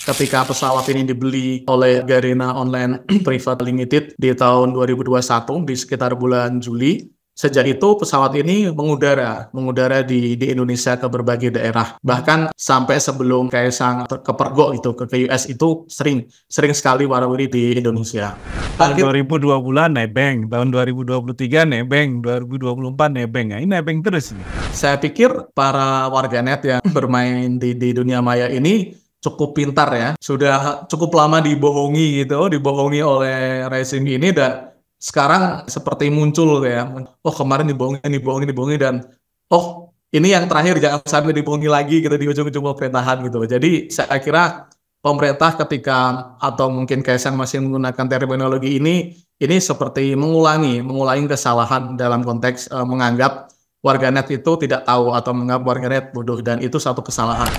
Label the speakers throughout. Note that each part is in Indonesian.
Speaker 1: ketika pesawat ini dibeli oleh Garena Online Private Limited di tahun 2021 di sekitar bulan Juli. Sejak itu pesawat ini mengudara di Indonesia ke berbagai daerah. Bahkan sampai sebelum Kaisang ke Pergo itu ke US itu sering sekali warawiri di Indonesia.
Speaker 2: Tahun 2020 nebeng, tahun 2023 nebeng, 2024 nebeng. Nah, ini nebeng terus nih.
Speaker 1: Saya pikir para warganet yang bermain di dunia maya ini cukup pintar ya. Sudah cukup lama dibohongi dibohongi oleh rezim ini dan sekarang seperti muncul ya. Oh, kemarin dibohongi dan oh, ini yang terakhir, jangan sampai dibohongi lagi gitu di ujung-ujung pemerintahan gitu. Jadi saya kira pemerintah ketika atau mungkin Kaisang masih menggunakan terminologi ini seperti mengulangi kesalahan dalam konteks menganggap warganet itu tidak tahu atau menganggap warganet bodoh, dan itu satu kesalahan.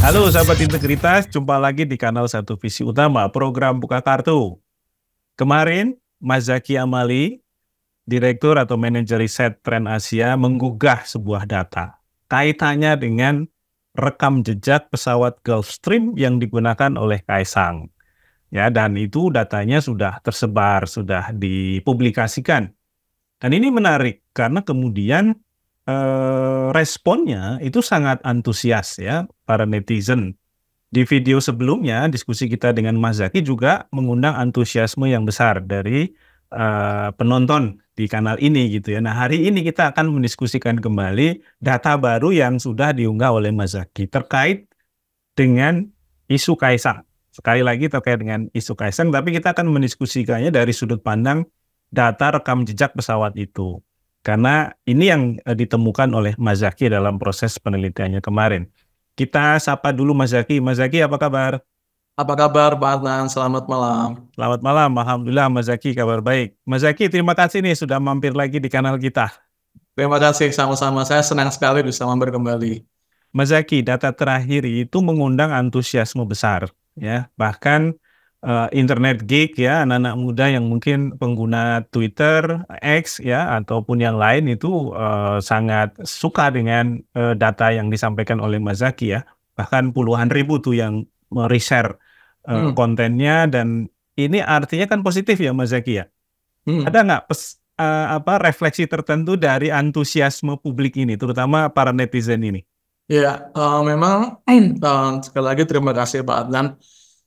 Speaker 2: Halo sahabat integritas, jumpa lagi di kanal Satu Visi Utama, program Buka Kartu. Kemarin, Mas Zaki Amali, Direktur atau Manajer Riset Tren Asia, menggugah sebuah data kaitannya dengan rekam jejak pesawat Gulfstream yang digunakan oleh Kaisang. Ya, dan itu datanya sudah tersebar, sudah dipublikasikan. Dan ini menarik karena kemudian responnya itu sangat antusias ya para netizen. Di video sebelumnya diskusi kita dengan Mas Zaki juga mengundang antusiasme yang besar dari penonton di kanal ini gitu ya. Nah, hari ini kita akan mendiskusikan kembali data baru yang sudah diunggah oleh Mas Zaki terkait dengan isu Kaisang. Sekali lagi terkait dengan isu Kaisang, tapi kita akan mendiskusikannya dari sudut pandang data rekam jejak pesawat itu. Karena ini yang ditemukan oleh Mas Zaki dalam proses penelitiannya kemarin. Kita sapa dulu Mas Zaki. Mas Zaki, apa kabar?
Speaker 1: Apa kabar Pak Adnan? Selamat malam.
Speaker 2: Selamat malam, Alhamdulillah Mas Zaki kabar baik. Mas Zaki, terima kasih nih sudah mampir lagi di kanal kita.
Speaker 1: Terima kasih, sama-sama. Saya senang sekali bisa mampir kembali.
Speaker 2: Mas Zaki, data terakhir itu mengundang antusiasme besar, ya. Bahkan internet geek ya, anak-anak muda yang mungkin pengguna Twitter, X ya, ataupun yang lain itu sangat suka dengan data yang disampaikan oleh Mas Zaki ya. Bahkan puluhan ribu tuh yang me-reshare kontennya, dan ini artinya kan positif ya Mas Zaki ya. Ada nggak refleksi tertentu dari antusiasme publik ini, terutama para netizen ini?
Speaker 1: Ya, memang sekali lagi terima kasih Pak Adnan.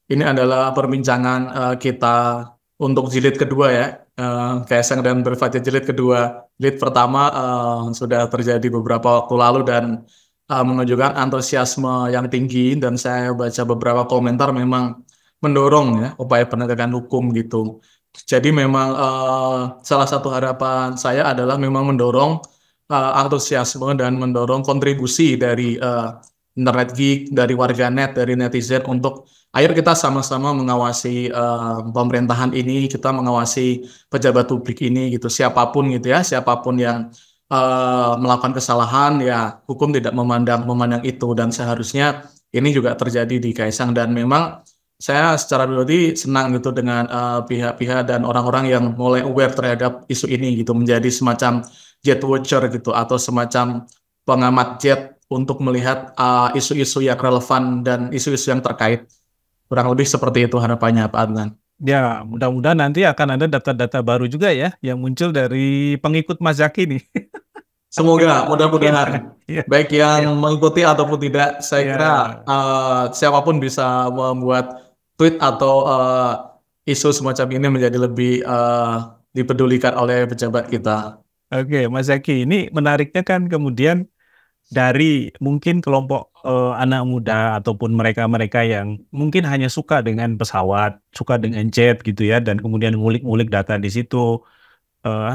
Speaker 1: Ini adalah perbincangan kita untuk jilid kedua ya, Kaisang dan Berfajar jilid kedua. Jilid pertama sudah terjadi beberapa waktu lalu dan menunjukkan antusiasme yang tinggi, dan saya baca beberapa komentar memang mendorong ya upaya penegakan hukum gitu. Jadi memang salah satu harapan saya adalah memang mendorong antusiasme dan mendorong kontribusi dari internet geek, dari warganet, dari netizen untuk ayo kita sama-sama mengawasi pemerintahan ini, kita mengawasi pejabat publik ini gitu, siapapun gitu ya, siapapun yang melakukan kesalahan ya hukum tidak memandang itu, dan seharusnya ini juga terjadi di Kaisang. Dan memang saya secara pribadi senang gitu dengan pihak-pihak dan orang-orang yang mulai aware terhadap isu ini gitu, menjadi semacam jet watcher gitu atau semacam pengamat jet untuk melihat isu-isu yang relevan dan isu-isu yang terkait. Kurang lebih seperti itu harapannya Pak Adnan.
Speaker 2: Ya, mudah-mudahan nanti akan ada data-data baru juga ya yang muncul dari pengikut Mas Zaki nih.
Speaker 1: Semoga, mudah-mudahan. Baik yang mengikuti ataupun tidak, saya kira siapapun bisa membuat tweet atau isu semacam ini menjadi lebih dipedulikan oleh pejabat kita.
Speaker 2: Oke, Mas Zaki, ini menariknya kan kemudian dari mungkin kelompok anak muda ataupun mereka-mereka yang mungkin hanya suka dengan pesawat, suka dengan jet gitu ya, dan kemudian ngulik-ngulik data di situ,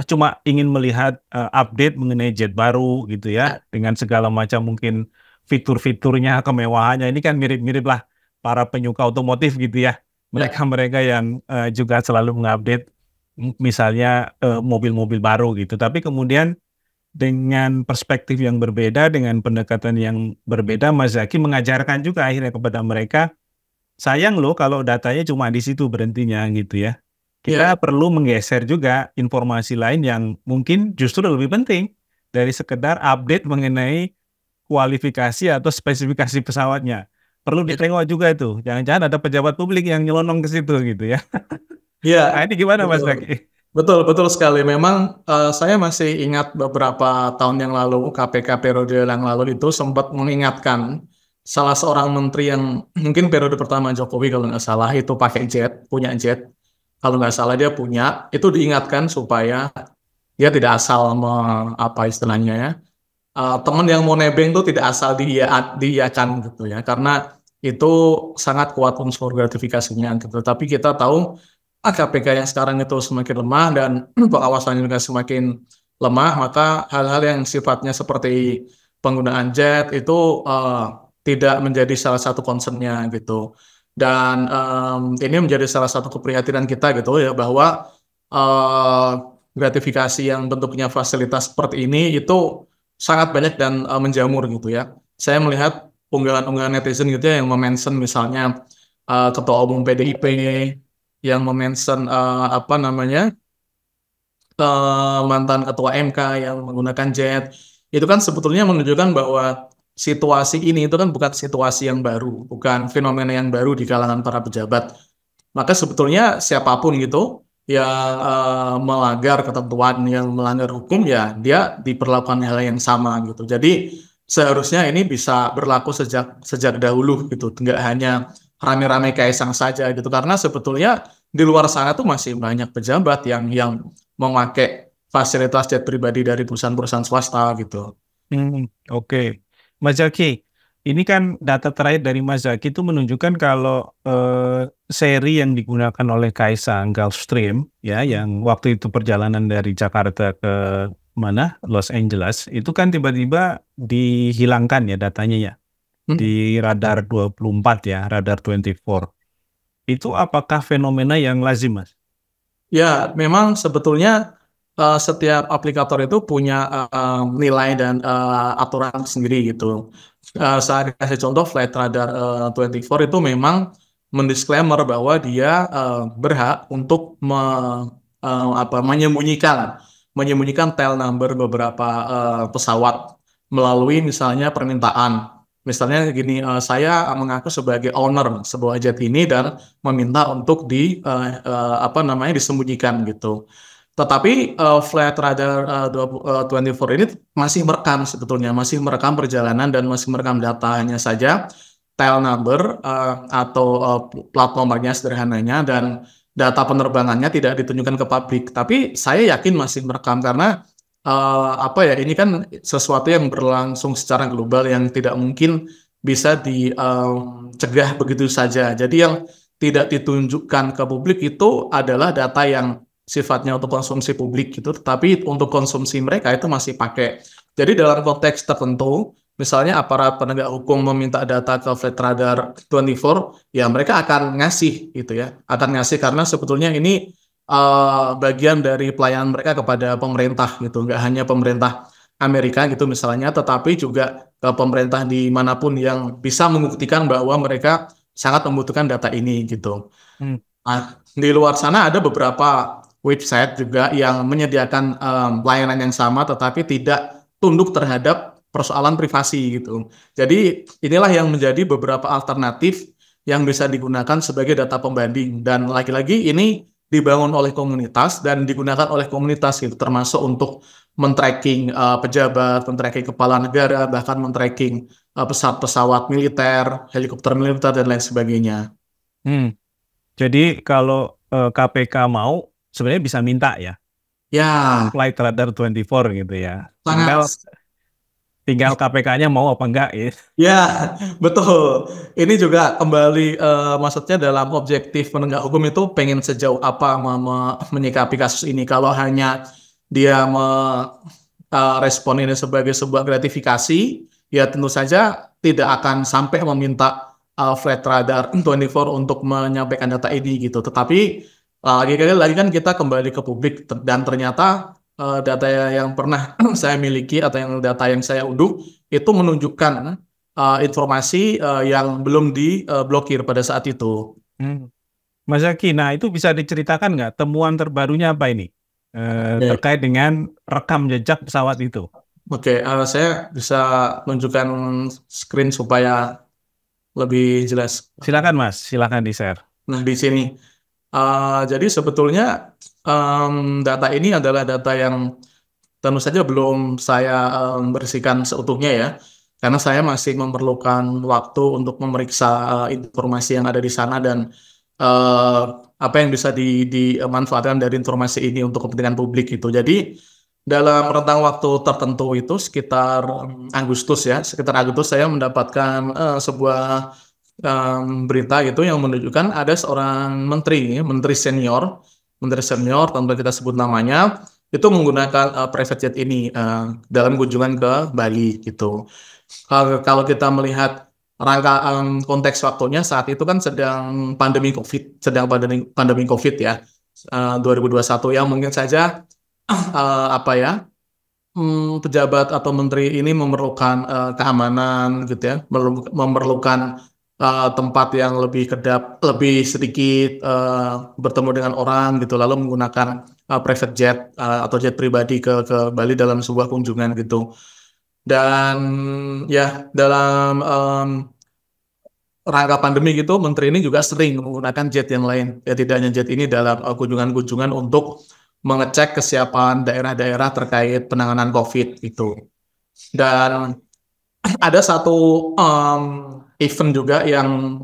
Speaker 2: cuma ingin melihat update mengenai jet baru gitu ya, dengan segala macam mungkin fitur-fiturnya, kemewahannya. Ini kan mirip-mirip lah para penyuka otomotif gitu ya, mereka-mereka yang juga selalu mengupdate misalnya mobil-mobil baru gitu, tapi kemudian dengan perspektif yang berbeda, dengan pendekatan yang berbeda, Mas Zaki mengajarkan juga akhirnya kepada mereka, sayang loh kalau datanya cuma di situ berhentinya gitu ya. Kita perlu menggeser juga informasi lain yang mungkin justru lebih penting dari sekedar update mengenai kualifikasi atau spesifikasi pesawatnya. Perlu ditengok juga itu. Jangan-jangan ada pejabat publik yang nyelonong ke situ gitu ya. Nah,
Speaker 1: Iya,
Speaker 2: ini gimana Mas
Speaker 1: betul.
Speaker 2: Zaki?
Speaker 1: Betul, betul sekali. Memang saya masih ingat beberapa tahun yang lalu, KPK periode yang lalu itu sempat mengingatkan salah seorang menteri yang mungkin periode pertama Jokowi kalau nggak salah itu pakai jet, punya jet. Kalau nggak salah dia punya, itu diingatkan supaya dia tidak asal apa istilahnya ya, teman yang mau nebeng tuh tidak asal diiyakan gitu ya, karena itu sangat kuat unsur gratifikasinya gitu. Tapi kita tahu KPK yang sekarang itu semakin lemah dan pengawasannya juga semakin lemah, maka hal-hal yang sifatnya seperti penggunaan jet itu tidak menjadi salah satu concernnya gitu. Dan ini menjadi salah satu keprihatinan kita gitu ya, bahwa eh, gratifikasi yang bentuknya fasilitas seperti ini itu sangat banyak dan menjamur gitu ya. Saya melihat unggahan-unggahan netizen gitu ya yang memention misalnya Ketua Umum PDIP, yang memention apa namanya, mantan ketua MK yang menggunakan jet, itu kan sebetulnya menunjukkan bahwa situasi ini itu kan bukan situasi yang baru, bukan fenomena yang baru di kalangan para pejabat. Maka sebetulnya siapapun gitu yang melanggar ketentuan, yang melanggar hukum, ya dia diperlakukan hal yang sama gitu. Jadi seharusnya ini bisa berlaku sejak sejak dahulu gitu, nggak hanya rame-rame Kaisang saja gitu. Karena sebetulnya di luar sana tuh masih banyak pejabat yang memakai fasilitas jet pribadi dari perusahaan-perusahaan swasta gitu.
Speaker 2: Oke. Mas Zaki, ini kan data terakhir dari Mas Zaki itu menunjukkan kalau seri yang digunakan oleh Kaisang Gulfstream ya, yang waktu itu perjalanan dari Jakarta ke mana? Los Angeles, itu kan tiba-tiba dihilangkan ya datanya ya
Speaker 1: Hmm.
Speaker 2: di radar 24 ya, radar 24. Itu apakah fenomena yang lazim, Mas?
Speaker 1: Ya, memang sebetulnya setiap aplikator itu punya nilai dan aturan sendiri gitu. Saya kasih contoh Flight Radar 24 itu memang mendisklaimer bahwa dia berhak untuk menyembunyikan tail number beberapa pesawat melalui misalnya permintaan. Misalnya gini, saya mengaku sebagai owner sebuah jet ini dan meminta untuk apa namanya, disembunyikan gitu. Tetapi Flight Radar 24 ini masih merekam sebetulnya, masih merekam perjalanan dan masih merekam data, hanya saja tail number atau plat nomornya sederhananya dan data penerbangannya tidak ditunjukkan ke publik. Tapi saya yakin masih merekam karena apa ya, ini kan sesuatu yang berlangsung secara global yang tidak mungkin bisa dicegah begitu saja. Jadi yang tidak ditunjukkan ke publik itu adalah data yang sifatnya untuk konsumsi publik gitu, tetapi untuk konsumsi mereka itu masih pakai. Jadi dalam konteks tertentu, misalnya aparat penegak hukum meminta data ke Flight Radar 24, ya mereka akan ngasih gitu ya, akan ngasih karena sebetulnya ini bagian dari pelayanan mereka kepada pemerintah gitu, nggak hanya pemerintah Amerika gitu misalnya, tetapi juga ke pemerintah dimanapun yang bisa membuktikan bahwa mereka sangat membutuhkan data ini gitu.
Speaker 2: Hmm.
Speaker 1: Nah, di luar sana ada beberapa website juga yang menyediakan layanan yang sama, tetapi tidak tunduk terhadap persoalan privasi gitu. Jadi inilah yang menjadi beberapa alternatif yang bisa digunakan sebagai data pembanding, dan lagi-lagi ini dibangun oleh komunitas dan digunakan oleh komunitas gitu, termasuk untuk men-tracking pejabat, men-tracking kepala negara, bahkan men-tracking pesawat-pesawat militer, helikopter militer dan lain sebagainya.
Speaker 2: Hmm. Jadi kalau KPK mau sebenarnya bisa minta ya
Speaker 1: Ya,
Speaker 2: Flight Radar 24 gitu ya. Tinggal
Speaker 1: sangat.
Speaker 2: tinggal KPK-nya mau apa enggak ya.
Speaker 1: Ya, betul. Ini juga kembali maksudnya dalam objektif penegak hukum itu pengen sejauh apa menyikapi kasus ini. Kalau hanya dia respon ini sebagai sebuah gratifikasi, ya tentu saja tidak akan sampai meminta Flight Radar 24 untuk menyampaikan data ini gitu. Tetapi lagi kan kita kembali ke publik dan ternyata data yang pernah saya miliki atau yang data yang saya unduh itu menunjukkan informasi yang belum diblokir pada saat itu.
Speaker 2: Hmm. Mas Zaki, nah itu bisa diceritakan nggak temuan terbarunya apa ini
Speaker 1: Ya.
Speaker 2: terkait dengan rekam jejak pesawat itu?
Speaker 1: Oke, saya bisa tunjukkan screen supaya lebih jelas.
Speaker 2: Silakan Mas, silakan di-share.
Speaker 1: Nah, di sini. Jadi sebetulnya data ini adalah data yang tentu saja belum saya bersihkan seutuhnya ya, karena saya masih memerlukan waktu untuk memeriksa informasi yang ada di sana dan eh, apa yang bisa dimanfaatkan dari informasi ini untuk kepentingan publik itu. Jadi dalam rentang waktu tertentu itu sekitar Agustus ya, sekitar Agustus saya mendapatkan sebuah berita gitu yang menunjukkan ada seorang menteri senior tanpa kita sebut namanya, itu menggunakan private jet ini dalam kunjungan ke Bali gitu. Kalau kita melihat rangka konteks waktunya saat itu kan sedang pandemi COVID ya, 2021 yang mungkin saja apa ya, pejabat atau menteri ini memerlukan keamanan gitu ya, memerlukan tempat yang lebih kedap, lebih sedikit bertemu dengan orang gitu, lalu menggunakan private jet atau jet pribadi ke Bali dalam sebuah kunjungan gitu. Dan ya dalam rangka pandemi gitu, menteri ini juga sering menggunakan jet yang lain. Ya tidak hanya jet ini dalam kunjungan-kunjungan untuk mengecek kesiapan daerah-daerah terkait penanganan COVID itu. Dan ada satu event juga yang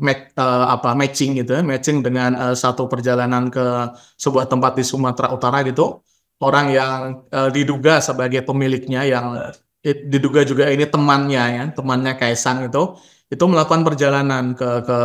Speaker 1: matching gitu ya, matching dengan satu perjalanan ke sebuah tempat di Sumatera Utara gitu. Orang yang diduga sebagai pemiliknya yang diduga juga ini temannya ya, temannya Kaisang itu melakukan perjalanan ke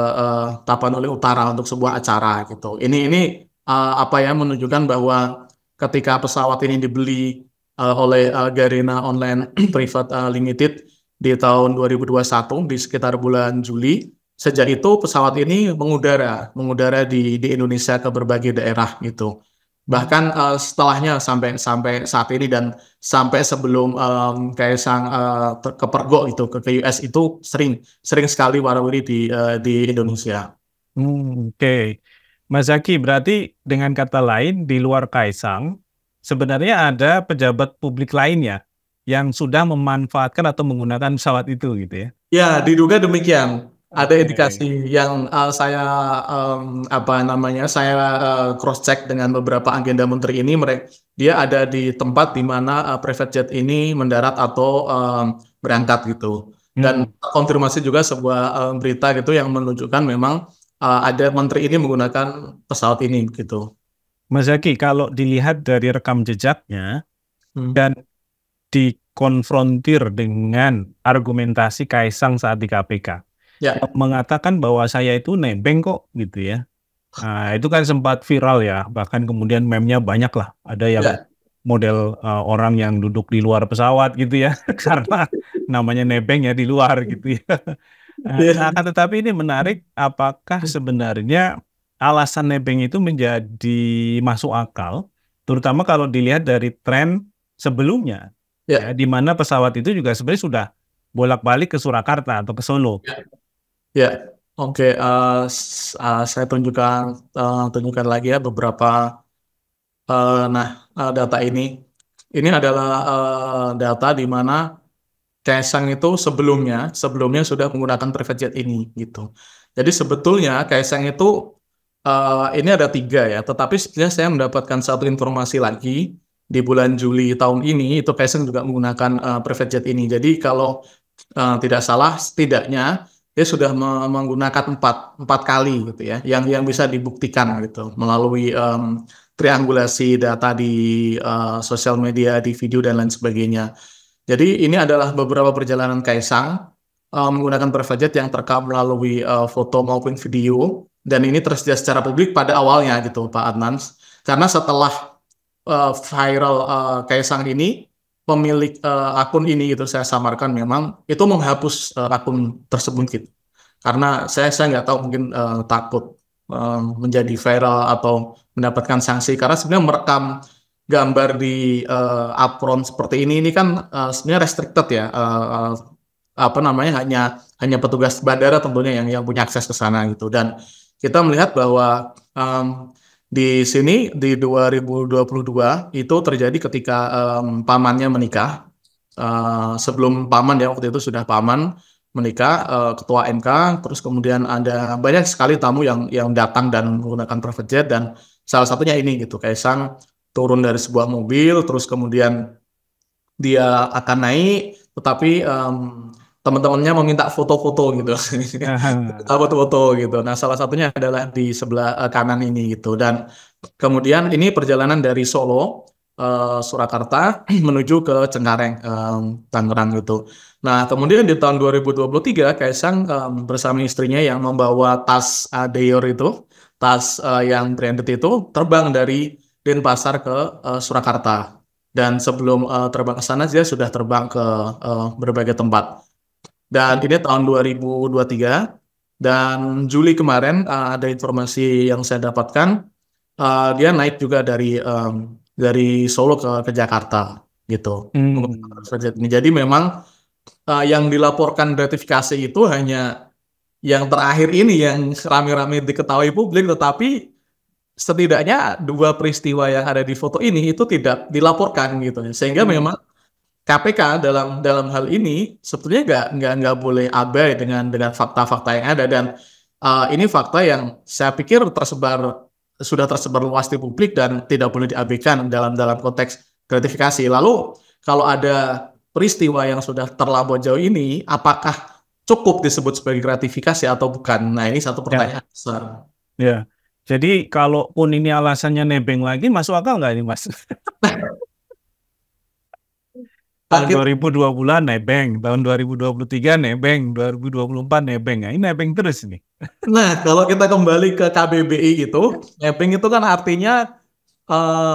Speaker 1: Tapanuli Utara untuk sebuah acara gitu. Ini apa ya, menunjukkan bahwa ketika pesawat ini dibeli oleh Garena Online Private Limited di tahun 2021 di sekitar bulan Juli. Sejak itu pesawat ini mengudara di Indonesia ke berbagai daerah gitu. Bahkan setelahnya sampai saat ini dan sampai sebelum Kaisang kepergok itu ke US itu sering sekali warawiri di Indonesia.
Speaker 2: Oke. Mas Zaki, berarti dengan kata lain, di luar Kaisang, sebenarnya ada pejabat publik lainnya yang sudah memanfaatkan atau menggunakan pesawat itu gitu ya?
Speaker 1: Ya, diduga demikian. Ada
Speaker 2: Oke.
Speaker 1: indikasi yang saya cross check dengan beberapa agenda menteri ini. Dia ada di tempat di mana private jet ini mendarat atau berangkat gitu. Dan
Speaker 2: Hmm.
Speaker 1: konfirmasi juga sebuah berita gitu yang menunjukkan memang ada menteri ini menggunakan pesawat ini gitu.
Speaker 2: Mas Zaki, kalau dilihat dari rekam jejaknya
Speaker 1: Hmm.
Speaker 2: dan dikonfrontir dengan argumentasi Kaisang saat di KPK,
Speaker 1: Ya,
Speaker 2: yang mengatakan bahwa saya itu nebeng kok gitu ya. Nah, itu kan sempat viral ya, bahkan kemudian meme-nya banyak lah. Ada yang
Speaker 1: ya,
Speaker 2: model orang yang duduk di luar pesawat gitu ya, karena namanya nebeng ya di luar gitu ya. Nah,
Speaker 1: ya,
Speaker 2: akan tetapi ini menarik, apakah sebenarnya alasan nebeng itu menjadi masuk akal, terutama kalau dilihat dari tren sebelumnya, ya,
Speaker 1: ya,
Speaker 2: di mana pesawat itu juga sebenarnya sudah bolak-balik ke Surakarta atau ke Solo.
Speaker 1: ya. Ya, oke. Saya tunjukkan lagi ya beberapa. Data ini adalah data di mana Kaisang itu sebelumnya sudah menggunakan private jet ini gitu. Jadi sebetulnya Kaisang itu ini ada tiga ya. Tetapi sebenarnya saya mendapatkan satu informasi lagi di bulan Juli tahun ini itu Kaisang juga menggunakan private jet ini. Jadi kalau tidak salah, setidaknya dia sudah menggunakan empat kali gitu ya, yang bisa dibuktikan gitu melalui triangulasi data di sosial media, di video dan lain sebagainya. Jadi ini adalah beberapa perjalanan Kaisang menggunakan private jet yang terekam melalui foto maupun video, dan ini tersedia secara publik pada awalnya gitu, Pak Adnan. Karena setelah viral Kaisang ini, pemilik akun ini gitu saya samarkan memang itu menghapus akun tersebut gitu. Karena saya nggak tahu, mungkin takut menjadi viral atau mendapatkan sanksi, karena sebenarnya merekam gambar di apron seperti ini kan sebenarnya restricted ya, apa namanya, hanya petugas bandara tentunya yang punya akses ke sana gitu. Dan kita melihat bahwa di sini di 2022 itu terjadi ketika pamannya menikah sebelum paman ya, waktu itu sudah paman menikah, ketua MK, terus kemudian ada banyak sekali tamu yang datang dan menggunakan private jet, dan salah satunya ini gitu, Kaisang turun dari sebuah mobil, terus kemudian dia akan naik, tetapi teman-temannya meminta foto-foto gitu,
Speaker 2: Aha.
Speaker 1: foto-foto gitu. Nah, salah satunya adalah di sebelah kanan ini gitu. Dan kemudian ini perjalanan dari Solo, Surakarta menuju ke Cengkareng, Tangerang gitu. Nah, kemudian di tahun 2023, Kaisang bersama istrinya yang membawa tas Dior itu, tas yang branded itu, terbang dari Denpasar ke Surakarta. Dan sebelum terbang ke sana, dia sudah terbang ke berbagai tempat. Dan ini tahun 2023, dan Juli kemarin ada informasi yang saya dapatkan, dia naik juga dari Solo ke Jakarta gitu.
Speaker 2: Hmm.
Speaker 1: Jadi memang yang dilaporkan gratifikasi itu hanya yang terakhir ini yang rame-rame diketahui publik, tetapi setidaknya dua peristiwa yang ada di foto ini itu tidak dilaporkan gitu. Sehingga
Speaker 2: Hmm.
Speaker 1: memang KPK dalam dalam hal ini sebetulnya nggak boleh abai dengan fakta-fakta yang ada, dan ini fakta yang saya pikir sudah tersebar luas di publik dan tidak boleh diabaikan dalam dalam konteks gratifikasi. Lalu kalau ada peristiwa yang sudah terlampau jauh ini, apakah cukup disebut sebagai gratifikasi atau bukan? Nah, ini satu
Speaker 2: Ya,
Speaker 1: pertanyaan besar.
Speaker 2: ya. Jadi kalaupun ini alasannya nebeng lagi, masuk akal nggak ini, Mas? Tahun
Speaker 1: Nah,
Speaker 2: 2002 bulan nebeng, tahun 2023 nebeng, 2024 nebeng. Nah, ini nebeng terus ini.
Speaker 1: kalau kita kembali ke KBBI itu, mapping itu kan artinya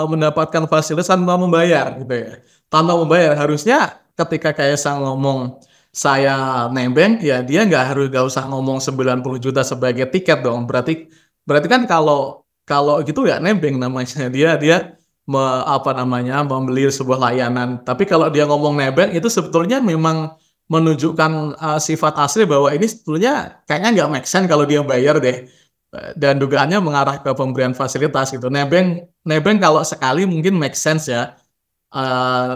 Speaker 1: mendapatkan fasilitas tanpa membayar gitu ya. Tanpa membayar, harusnya ketika Kaisang ngomong saya nebeng, ya dia nggak usah ngomong 90 juta sebagai tiket dong. Berarti berarti kan kalau kalau gitu nggak nebeng namanya. Apa namanya, membeli sebuah layanan. Tapi kalau dia ngomong nebeng itu sebetulnya memang menunjukkan sifat asli bahwa ini sebetulnya kayaknya nggak make sense kalau dia bayar deh, dan dugaannya mengarah ke pemberian fasilitas gitu. Nebeng kalau sekali mungkin make sense ya.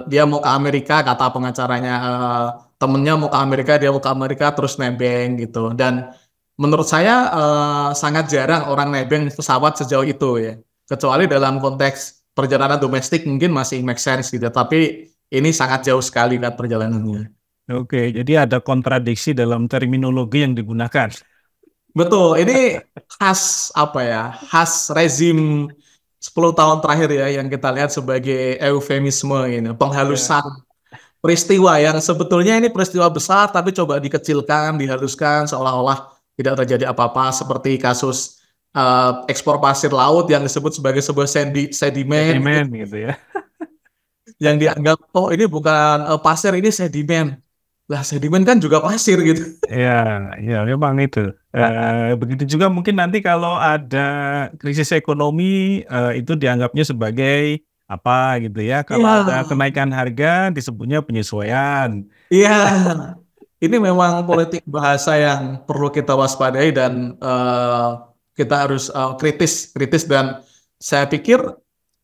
Speaker 1: Dia mau ke Amerika, kata pengacaranya, temennya mau ke Amerika, dia mau ke Amerika terus nebeng gitu. Dan menurut saya sangat jarang orang nebeng pesawat sejauh itu ya. Kecuali dalam konteks perjalanan domestik mungkin masih make sense gitu. Tapi ini sangat jauh sekali kan perjalanannya.
Speaker 2: Oke, jadi ada kontradiksi dalam terminologi yang digunakan.
Speaker 1: Betul, ini khas apa ya? Khas rezim 10 tahun terakhir ya yang kita lihat sebagai eufemisme ini,
Speaker 2: Ya.
Speaker 1: penghalusan peristiwa yang sebetulnya ini peristiwa besar tapi coba dikecilkan, dihaluskan seolah-olah tidak terjadi apa-apa, seperti kasus ekspor pasir laut yang disebut sebagai sebuah sedimen gitu,
Speaker 2: Sentimen gitu ya.
Speaker 1: yang dianggap oh ini bukan pasir, ini sedimen. Lah sedimen kan juga pasir gitu.
Speaker 2: Ya, ya memang itu. Begitu juga mungkin nanti kalau ada krisis ekonomi, itu dianggapnya sebagai apa gitu ya. Kalau
Speaker 1: Iya,
Speaker 2: ada kenaikan harga disebutnya penyesuaian.
Speaker 1: iya. Ini memang politik bahasa yang perlu kita waspadai, dan kita harus kritis, dan saya pikir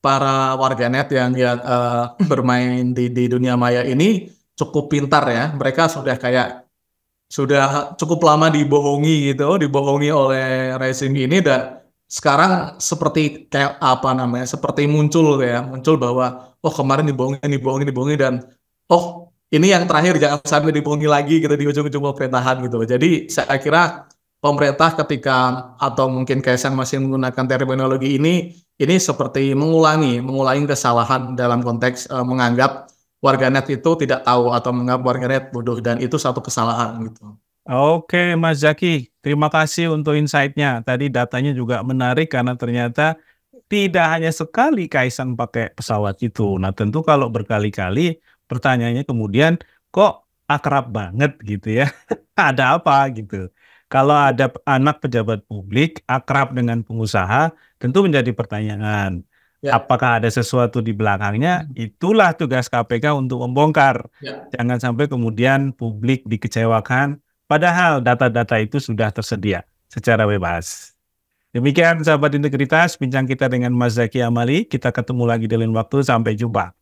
Speaker 1: para warganet yang bermain di dunia maya ini cukup pintar ya. Mereka sudah cukup lama dibohongi gitu, dibohongi oleh rezim ini, dan sekarang seperti kayak apa namanya, seperti muncul bahwa oh kemarin dibohongi, dibohongi, dibohongi, dan oh ini yang terakhir jangan sampai dibohongi lagi gitu di ujung-ujung pemerintahan gitu. Jadi saya kira pemerintah ketika atau mungkin Kaisang masih menggunakan terminologi ini seperti mengulangi kesalahan dalam konteks menganggap warganet itu tidak tahu atau menganggap warganet bodoh, dan itu satu kesalahan gitu.
Speaker 2: Oke, Mas Zaki, terima kasih untuk insight-nya. Tadi datanya juga menarik karena ternyata tidak hanya sekali Kaisang pakai pesawat itu. Nah, tentu kalau berkali-kali, pertanyaannya kemudian kok akrab banget gitu ya? Ada apa gitu? Kalau ada anak pejabat publik akrab dengan pengusaha, tentu menjadi pertanyaan.
Speaker 1: Ya,
Speaker 2: Apakah ada sesuatu di belakangnya? Itulah tugas KPK untuk membongkar.
Speaker 1: ya.
Speaker 2: Jangan sampai kemudian publik dikecewakan, padahal data-data itu sudah tersedia secara bebas. Demikian sahabat integritas, bincang kita dengan Mas Zaki Amali. Kita ketemu lagi di lain waktu. Sampai jumpa.